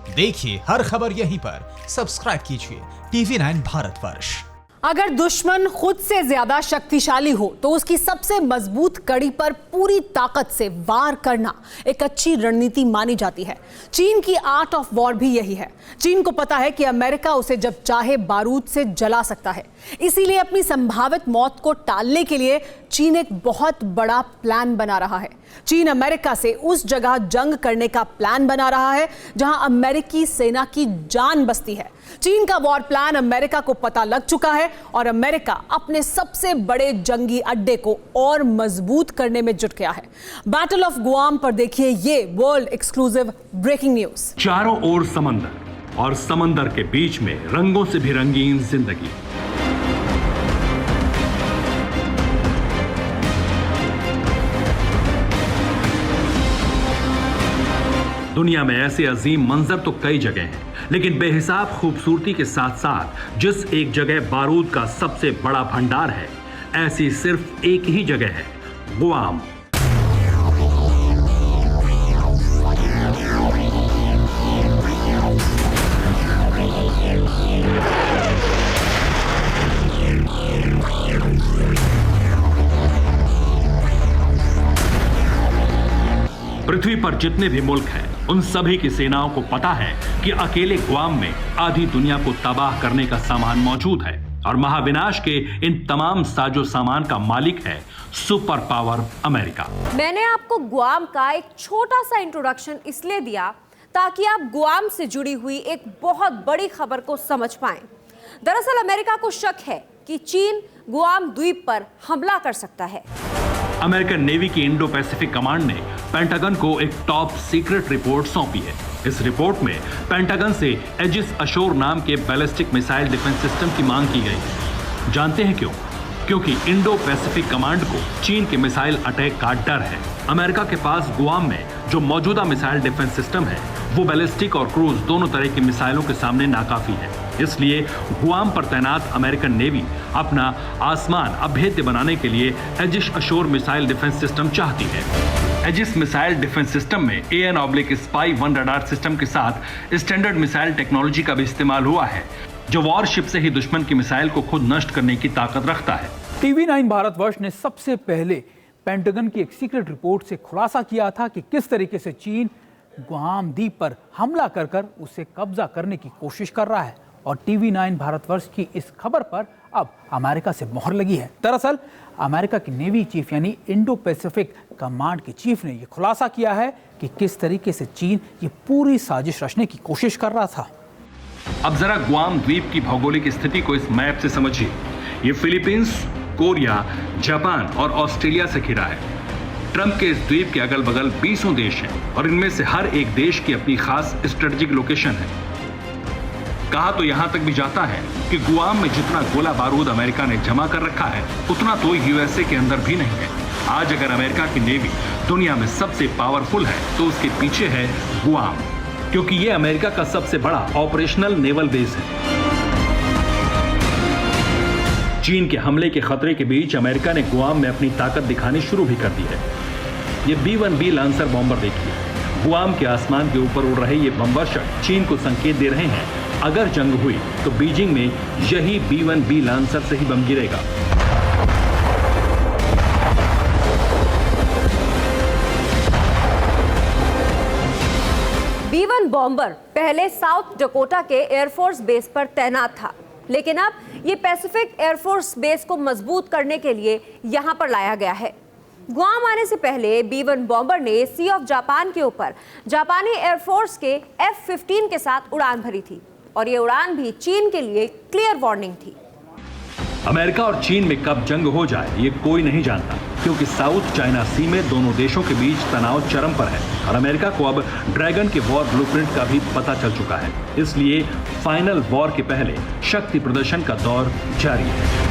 देखिए हर खबर यहीं पर, सब्सक्राइब कीजिए TV9 भारतवर्ष। अगर दुश्मन खुद से ज्यादा शक्तिशाली हो तो उसकी सबसे मजबूत कड़ी पर पूरी ताकत से वार करना एक अच्छी रणनीति मानी जाती है। चीन की आर्ट ऑफ वॉर भी यही है। चीन को पता है कि अमेरिका उसे जब चाहे बारूद से जला सकता है, इसीलिए अपनी संभावित मौत को टालने के लिए चीन एक बहुत बड़ा प्लान बना रहा है। चीन अमेरिका से उस जगह जंग करने का प्लान बना रहा है जहां अमेरिकी सेना की जान बसती है। चीन का वॉर प्लान अमेरिका को पता लग चुका है और अमेरिका अपने सबसे बड़े जंगी अड्डे को और मजबूत करने में जुट गया है। बैटल ऑफ गुआम पर देखिए ये वर्ल्ड एक्सक्लूसिव ब्रेकिंग न्यूज। चारों ओर समंदर और समंदर के बीच में रंगों से भी रंगीन जिंदगी। दुनिया में ऐसे अजीम मंजर तो कई जगह हैं, लेकिन बेहिसाब खूबसूरती के साथ साथ जिस एक जगह बारूद का सबसे बड़ा भंडार है, ऐसी सिर्फ एक ही जगह है, गुआम। पृथ्वी पर जितने भी मुल्क हैं, उन सभी की सेनाओं को पता है कि अकेले गुआम में आधी दुनिया को तबाह करने का सामान मौजूद है और महाविनाश के इन तमाम साजो सामान का मालिक है सुपर पावर अमेरिका। मैंने आपको गुआम का एक छोटा सा इंट्रोडक्शन इसलिए दिया ताकि आप गुआम से जुड़ी हुई एक बहुत बड़ी खबर को समझ पाएं। दरअसल अमेरिका को शक है कि चीन गुआम द्वीप पर हमला कर सकता है। अमेरिकन नेवी की इंडो पैसिफिक कमांड ने पेंटागन को एक टॉप सीक्रेट रिपोर्ट सौंपी है। इस रिपोर्ट में पेंटागन से एजिस अशोर नाम के बैलिस्टिक मिसाइल डिफेंस सिस्टम की मांग की गई। जानते हैं क्यों? क्योंकि इंडो पैसिफिक कमांड को चीन के मिसाइल अटैक का डर है। अमेरिका के पास गुआम में जो मौजूदा मिसाइल डिफेंस सिस्टम है, वो बैलिस्टिक और क्रूज दोनों तरह की मिसाइलों के सामने नाकाफी है। इसलिए गुआम पर तैनात अमेरिकन नेवी अपना आसमान अभेद्य बनाने के लिए Aegis Ashore missile defence system चाहती है। एजिस मिसाइल डिफेंस सिस्टम में AN/SPY-1 रडार सिस्टम के साथ स्टैंडर्ड मिसाइल टेक्नोलॉजी का भी इस्तेमाल हुआ है, जो वॉरशिप से ही दुश्मन की मिसाइल को खुद नष्ट करने की ताकत रखता है। TV9 भारतवर्ष ने सबसे पहले पेंटागन की एक सीक्रेट रिपोर्ट से खुलासा किया था कि किस तरीके से चीन गुआम द्वीप पर हमला कर उसे कब्जा करने की कोशिश कर रहा है और TV9 भारतवर्ष की इस खबर पर अब अमेरिका से मोहर लगी है। दरअसल अमेरिका की नेवी चीफ यानी इंडो पैसिफिक कमांड के चीफ ने यह खुलासा किया है कि किस तरीके से चीन ये पूरी साजिश रचने की कोशिश कर रहा था। अब जरा गुआम द्वीप की भौगोलिक स्थिति को इस मैप से समझिए। ये फिलीपींस, कोरिया, जापान और ऑस्ट्रेलिया से घिरा है। ट्रंप के इस द्वीप के अगल बगल 20 देश हैं और इनमें से हर एक देश की अपनी खास स्ट्रेटेजिक लोकेशन है। कहा तो यहां तक भी जाता है कि गुआम में जितना गोला बारूद अमेरिका ने जमा कर रखा है, उतना तो USA के अंदर भी नहीं है। आज अगर अमेरिका की नेवी दुनिया में सबसे पावरफुल है तो उसके पीछे है गुआम, क्योंकि ये अमेरिका का सबसे बड़ा ऑपरेशनल नेवल बेस है। चीन के हमले के खतरे के बीच अमेरिका ने गुआम में अपनी ताकत दिखानी शुरू भी कर दी है। ये B-1B लांसर बॉम्बर देखिए। गुआम के आसमान के ऊपर उड़ रहे ये बमवर्षक चीन को संकेत दे रहे हैं, अगर जंग हुई तो बीजिंग में यही B-1B लांसर से ही बम गिरेगा। B-1 बॉम्बर पहले साउथ डकोटा के एयरफोर्स बेस पर तैनात था, लेकिन अब ये पैसिफिक एयरफोर्स बेस को मजबूत करने के लिए यहां पर लाया गया है। गुआम आने से पहले B-1 बॉम्बर ने सी ऑफ जापान के ऊपर जापानी एयरफोर्स के F-15 के साथ उड़ान भरी थी और ये उड़ान भी चीन के लिए क्लियर वार्निंग थी। अमेरिका और चीन में कब जंग हो जाए ये कोई नहीं जानता, क्योंकि साउथ चाइना सी में दोनों देशों के बीच तनाव चरम पर है और अमेरिका को अब ड्रैगन के वॉर ब्लूप्रिंट का भी पता चल चुका है। इसलिए फाइनल वॉर के पहले शक्ति प्रदर्शन का दौर जारी है।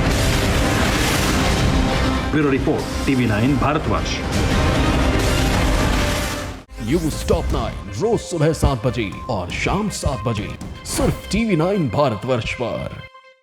Bureau report TV9 Bharatvarsh. News top 9 रोज सुबह 7 बजे और शाम 7 बजे सिर्फ TV9 भारतवर्ष पर।